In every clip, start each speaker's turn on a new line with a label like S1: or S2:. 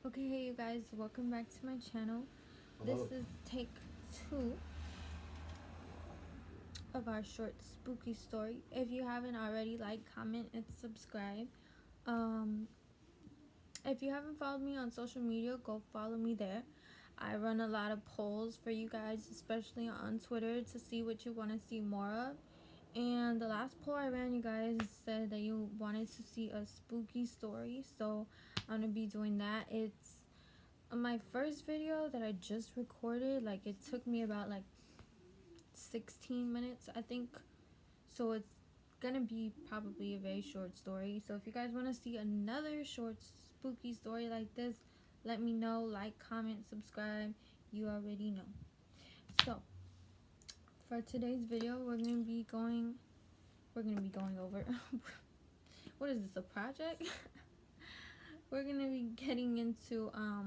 S1: Okay, hey you guys, welcome back to my channel. This is take 2 of our short spooky story. If you haven't already, like, comment, and subscribe. Um, if you haven't followed me on social media, go follow me there. I run a lot of polls for you guys, especially on Twitter, to see what you want to see more of. And the last poll I ran, you guys said that you wanted to see a spooky story, so I'm gonna be doing that. It's my first video that I just recorded. Like, it took me about like 16 minutes, I think. So it's gonna be probably a very short story. So if you guys want to see another short spooky story like this, let me know. Like, comment, subscribe. You already know. So for today's video, we're gonna be going over what is this, a project? We're gonna be getting into I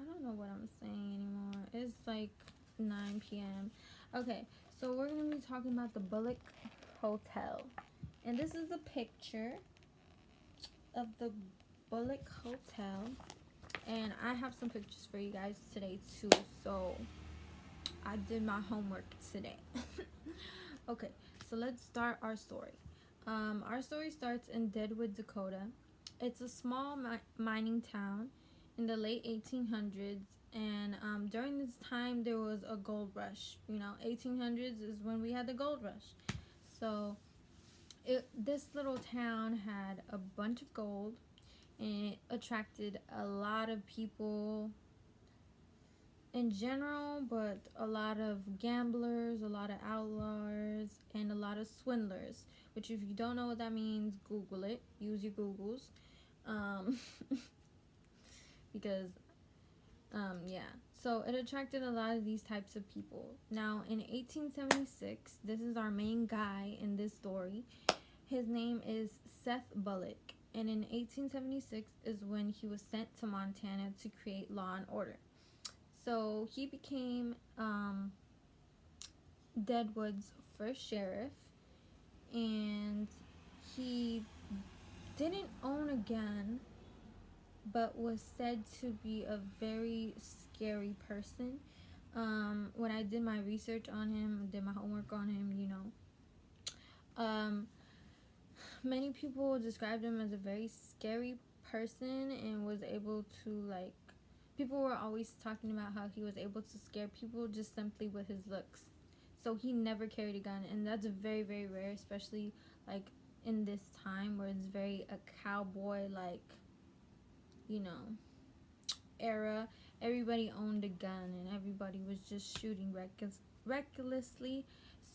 S1: don't know what I'm saying anymore. It's like 9 p.m. Okay, so we're gonna be talking about the Bullock Hotel, and this is a picture of the Bullock Hotel, and I have some pictures for you guys today too, so I did my homework today. Okay, so let's start our story. Our story starts in Deadwood, Dakota. It's a small mining town in the late 1800s, and during this time there was a gold rush. 1800s is when we had the gold rush. So this little town had a bunch of gold, and it attracted a lot of people in general, but a lot of gamblers, a lot of outlaws, and a lot of swindlers. Which, if you don't know what that means, Google it. Use your Googles, um, because yeah. So it attracted a lot of these types of people. Now, in 1876, this is our main guy in this story. His name is Seth Bullock, and in 1876 is when he was sent to Montana to create law and order. So he became Deadwood's first sheriff, and he didn't own a gun, but was said to be a very scary person. When I did my research on him, did my homework on him, many people described him as a very scary person, and was able to, like, people were always talking about how he was able to scare people just simply with his looks. So he never carried a gun, and that's very, very rare, especially like in this time where it's very a cowboy, like, you know, era. Everybody owned a gun, and everybody was just shooting recklessly.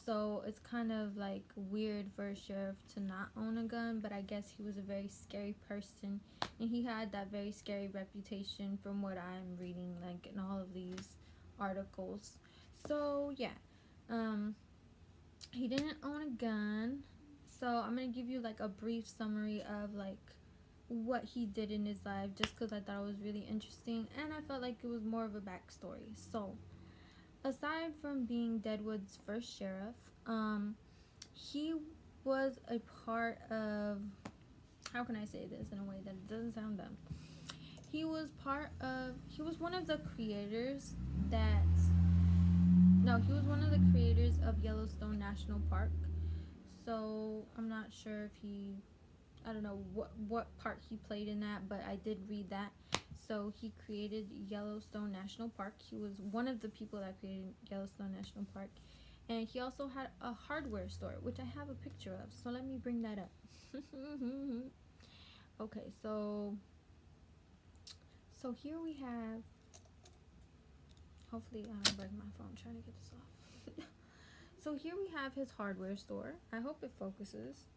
S1: So it's kind of like weird for a sheriff to not own a gun, but I guess he was a very scary person, and he had that very scary reputation from what I'm reading, like, in all of these articles. So yeah, he didn't own a gun. So I'm gonna give you like a brief summary of like what he did in his life, just because I thought it was really interesting, and I felt like it was more of a backstory. So aside from being Deadwood's first sheriff, he was a part of, how can I say this in a way that it doesn't sound dumb? He was one of the creators that, no, he was one of the creators of Yellowstone National Park. So I'm not sure if I don't know what part he played in that, but I did read that. So he created Yellowstone National Park. He was one of the people that created Yellowstone National Park. And he also had a hardware store, which I have a picture of. So let me bring that up. Okay, so here we have, hopefully I don't break my phone trying to get this off. So here we have his hardware store. I hope it focuses.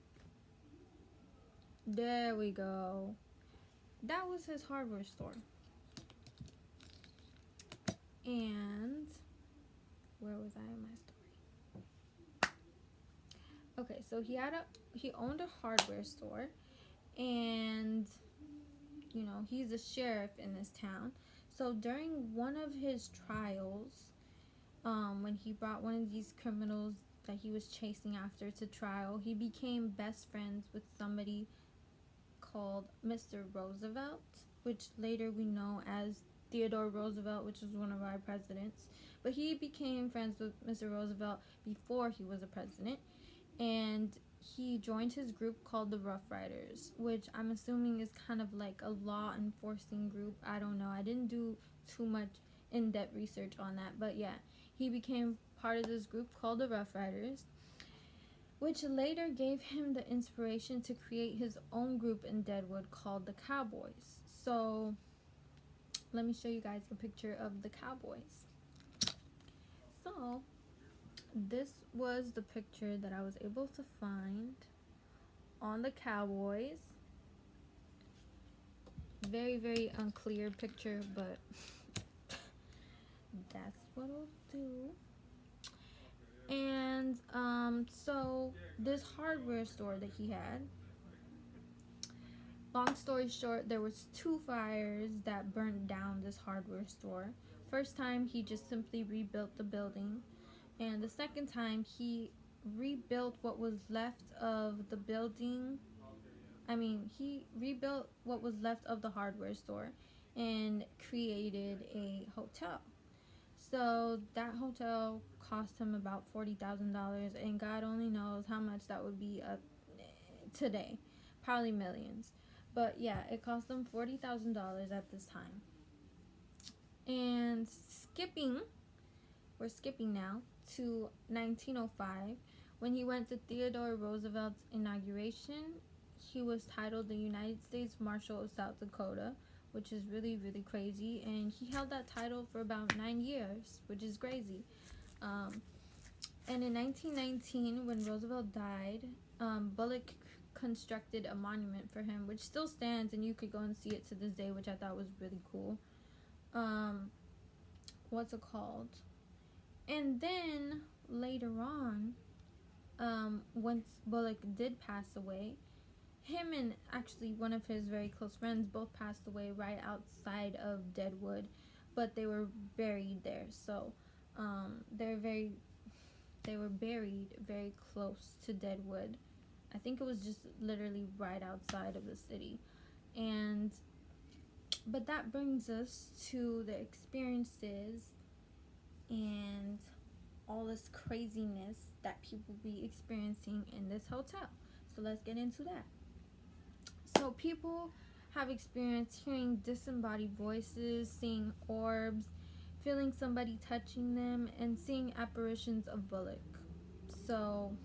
S1: There we go. That was his hardware store. And where was I in my story? Okay, so he owned a hardware store, and he's a sheriff in this town. So during one of his trials, when he brought one of these criminals that he was chasing after to trial, he became best friends with somebody called Mr. Roosevelt. which later we know as Theodore Roosevelt, which was one of our presidents. But he became friends with Mr. Roosevelt before he was a president, and he joined his group called the Rough Riders, which I'm assuming is kind of like a law enforcing group. I don't know. I didn't do too much in-depth research on that, but yeah, he became part of this group called the Rough Riders, which later gave him the inspiration to create his own group in Deadwood called the Cowboys. So let me show you guys a picture of the Cowboys. So this was the picture that I was able to find on the Cowboys. Very, very unclear picture, but that's what I'll do. And so this hardware store that he had, long story short, there was 2 fires that burned down this hardware store. First time he just simply rebuilt the building, and the second time he rebuilt what was left of the building. He rebuilt what was left of the hardware store and created a hotel. So that hotel cost him about $40,000, and God only knows how much that would be today. Probably millions. But yeah, it cost him $40,000 at this time. And we're skipping now to 1905, when he went to Theodore Roosevelt's inauguration. He was titled the United States Marshal of South Dakota, which is really, really crazy. And he held that title for about 9 years, which is crazy. And in 1919, when Roosevelt died, Bullock constructed a monument for him, which still stands, and you could go and see it to this day, which I thought was really cool. What's it called? And then later on, once Bullock did pass away, him and actually one of his very close friends both passed away right outside of Deadwood, but they were buried there. So they were buried very close to Deadwood. I think it was just literally right outside of the city. But that brings us to the experiences and all this craziness that people be experiencing in this hotel. So let's get into that. So people have experienced hearing disembodied voices, seeing orbs, feeling somebody touching them, and seeing apparitions of Bullock. So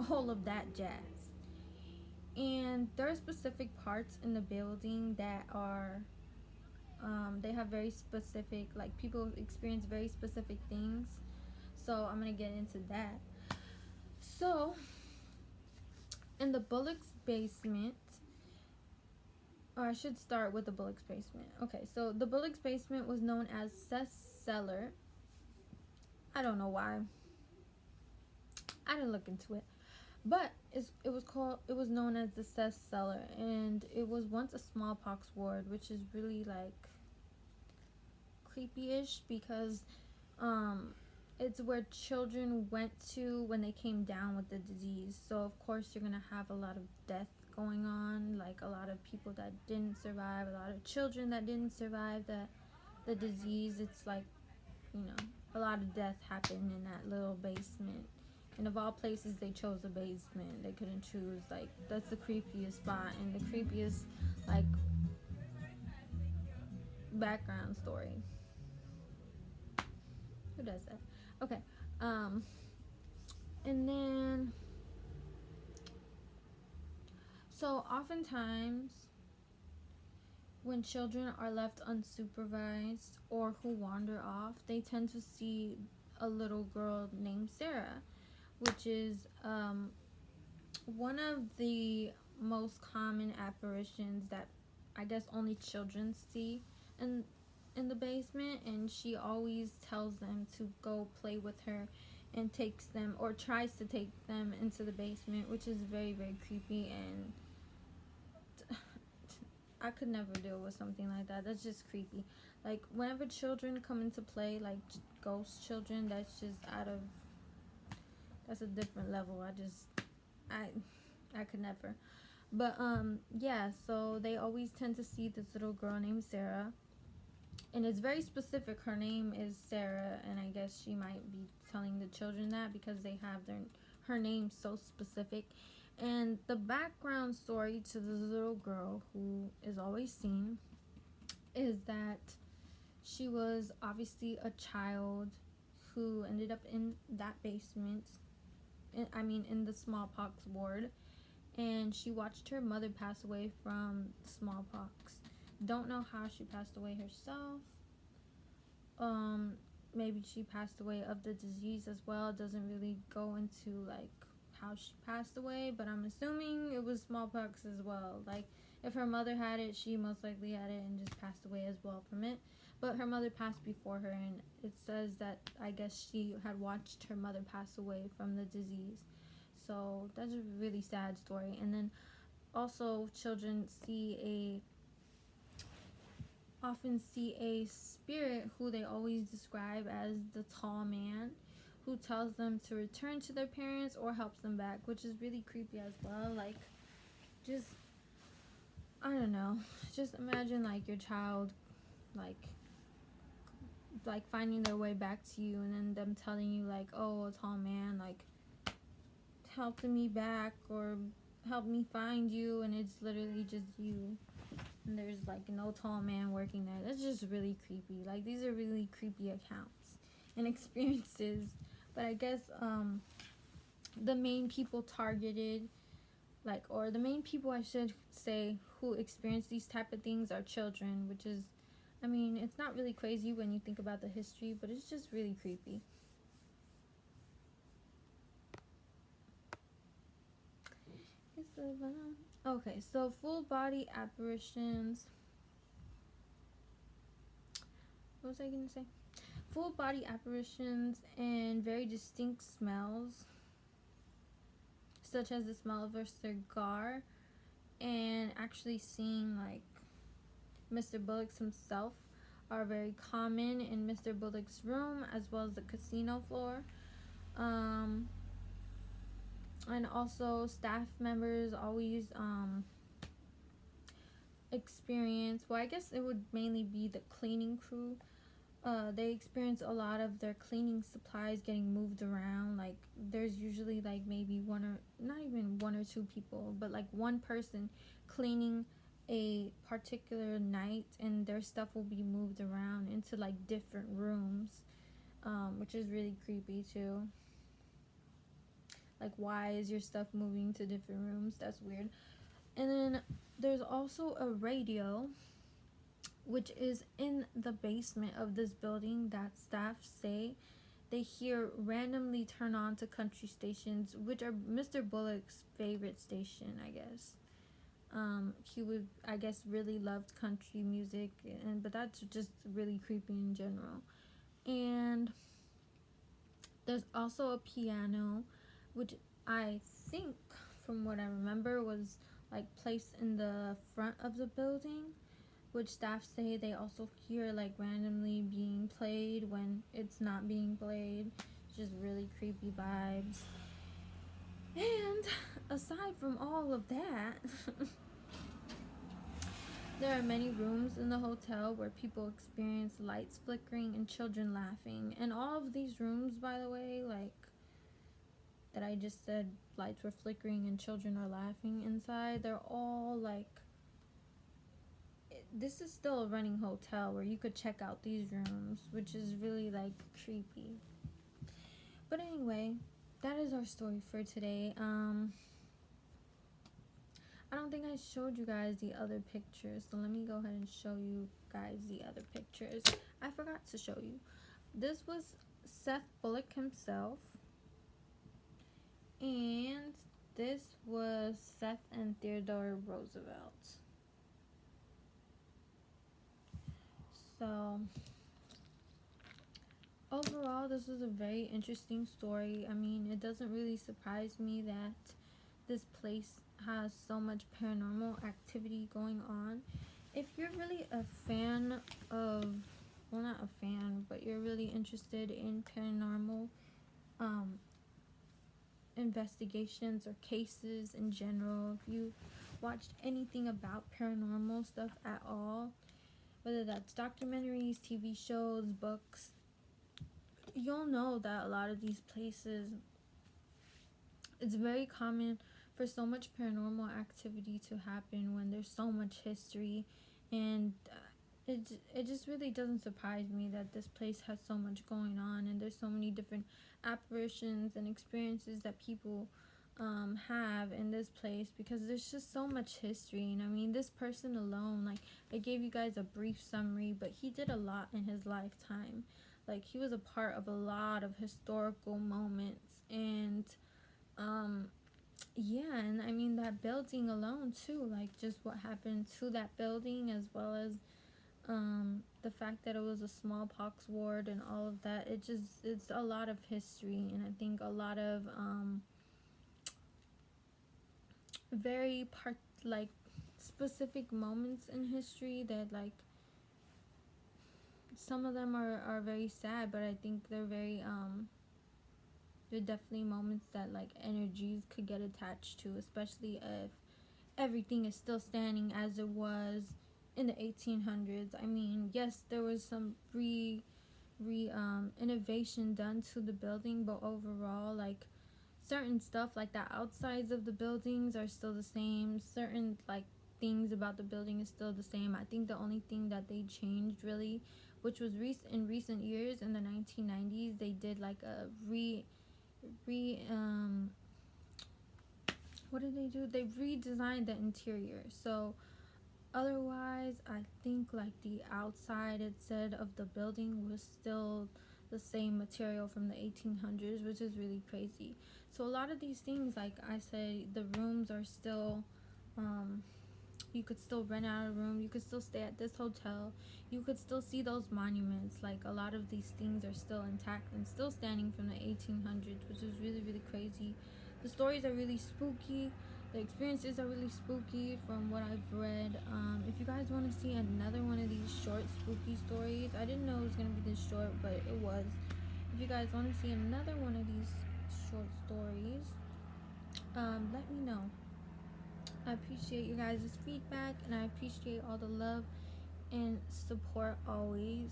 S1: all of that jazz. And there are specific parts in the building that are they have very specific, like, people experience very specific things. So I'm gonna get into that. So in the Bullock's basement, or I should start with the Bullock's basement. Okay, so the Bullock's basement was known as Seth's cellar. I don't know why. I didn't look into it. But it was known as the Seth's cellar, and it was once a smallpox ward, which is really like creepy-ish, because it's where children went to when they came down with the disease. So of course you're gonna have a lot of death going on, like a lot of people that didn't survive, a lot of children that didn't survive the disease. It's like, a lot of death happened in that little basement. And of all places, they chose a basement. They couldn't choose, like, that's the creepiest spot and the creepiest, like, background story. Who does that? Okay. And then, so oftentimes when children are left unsupervised or who wander off, they tend to see a little girl named Sarah, which is one of the most common apparitions that I guess only children see in the basement. And she always tells them to go play with her and takes them, or tries to take them, into the basement, which is very, very creepy. And I could never deal with something like that. That's just creepy. Like, whenever children come into play, like ghost children, that's just that's a different level. I could never. But yeah, so they always tend to see this little girl named Sarah, and it's very specific. Her name is Sarah, and I guess she might be telling the children that because they have her name so specific. And the background story to this little girl who is always seen is that she was obviously a child who ended up in that basement. In the smallpox ward, and she watched her mother pass away from smallpox. Don't know how she passed away herself. Maybe she passed away of the disease as well. It doesn't really go into like how she passed away, but I'm assuming it was smallpox as well. Like if her mother had it, she most likely had it and just passed away as well from it. But her mother passed before her, and it says that I guess she had watched her mother pass away from the disease. So that's a really sad story. And then also children often see a spirit who they always describe as the tall man, who tells them to return to their parents or helps them back, which is really creepy as well. Like, just, I don't know, just imagine like your child like finding their way back to you, and then them telling you like, oh, a tall man like helped me back or helped me find you, and it's literally just you, and there's like no tall man working there. That's just really creepy. Like, these are really creepy accounts and experiences. But I guess the main people targeted, like, or the main people I should say who experience these type of things are children, which is, I mean, it's not really crazy when you think about the history, but it's just really creepy. Okay, so full body apparitions. What was I gonna say? Full body apparitions and very distinct smells, such as the smell of a cigar, and actually seeing like Mr. Bullock himself are very common in Mr. Bullock's room as well as the casino floor. And also staff members always experience, well, I guess it would mainly be the cleaning crew. They experience a lot of their cleaning supplies getting moved around. Like, there's usually like maybe one or not even one or two people, but like one person cleaning a particular night, and their stuff will be moved around into like different rooms, which is really creepy too. Like, why is your stuff moving to different rooms? That's weird. And then there's also a radio, which is in the basement of this building, that staff say they hear randomly turn on to country stations, which are Mr. Bullock's favorite station, I guess. He would, I guess, really loved country music, but that's just really creepy in general. And there's also a piano, which I think, from what I remember, was like placed in the front of the building, which staff say they also hear like randomly being played when it's not being played. Just really creepy vibes. And aside from all of that, there are many rooms in the hotel where people experience lights flickering and children laughing. And all of these rooms, by the way, like that I just said, lights were flickering and children are laughing inside, they're all like, this is still a running hotel where you could check out these rooms, which is really like creepy. But anyway, that is our story for today. I don't think I showed you guys the other pictures, so let me go ahead and show you guys the other pictures. I forgot to show you. This was Seth Bullock himself, and this was Seth and Theodore Roosevelt. So overall, this is a very interesting story. I mean, it doesn't really surprise me that this place has so much paranormal activity going on. If you're really a fan of, well, not a fan, but you're really interested in paranormal investigations or cases in general, if you watched anything about paranormal stuff at all, whether that's documentaries, TV shows, books, you'll know that a lot of these places, it's very common for so much paranormal activity to happen when there's so much history. And it just really doesn't surprise me that this place has so much going on, and there's so many different apparitions and experiences that people have in this place, because there's just so much history. And I mean, this person alone, like, I gave you guys a brief summary, but he did a lot in his lifetime. Like, he was a part of a lot of historical moments. And yeah, and I mean, that building alone too, like, just what happened to that building, as well as the fact that it was a smallpox ward and all of that. It's a lot of history, and I think a lot of very like specific moments in history that, like, some of them are very sad, but I think they're definitely moments that, like, energies could get attached to, especially if everything is still standing as it was in the 1800s. I mean, yes, there was some innovation done to the building, but overall, like, certain stuff like the outsides of the buildings are still the same. Certain, like, things about the building is still the same. I think the only thing that they changed, really, which was in recent years, in the 1990s, they did like a what did they do? They redesigned the interior. So otherwise, I think, like, the outside, it said, of the building was still the same material from the 1800s, which is really crazy. So a lot of these things, like I said, the rooms are still, you could still rent out a room, you could still stay at this hotel, you could still see those monuments. Like, a lot of these things are still intact and still standing from the 1800s, which is really, really crazy. The stories are really spooky, the experiences are really spooky from what I've read. If you guys want to see another one of these short spooky stories, I didn't know it was going to be this short, but it was. If you guys want to see another one of these short stories, let me know. I appreciate you guys' feedback, and I appreciate all the love and support always.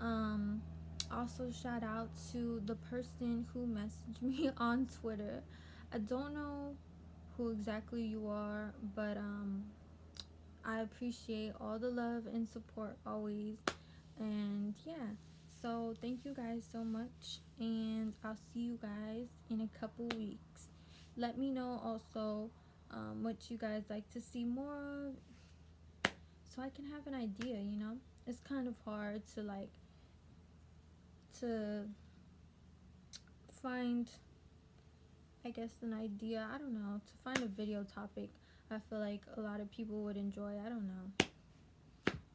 S1: Also, shout out to the person who messaged me on Twitter. I don't know who exactly you are, but I appreciate all the love and support always. And yeah, so thank you guys so much, and I'll see you guys in a couple weeks. Let me know also what you guys like to see more of, so I can have an idea. It's kind of hard to, like, to find, I guess, an idea. I don't know, to find a video topic I feel like a lot of people would enjoy. I don't know.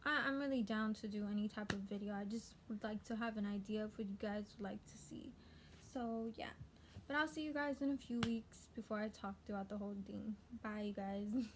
S1: I'm really down to do any type of video. I just would like to have an idea of what you guys would like to see. So yeah, but I'll see you guys in a few weeks before I talk throughout the whole thing. Bye, you guys.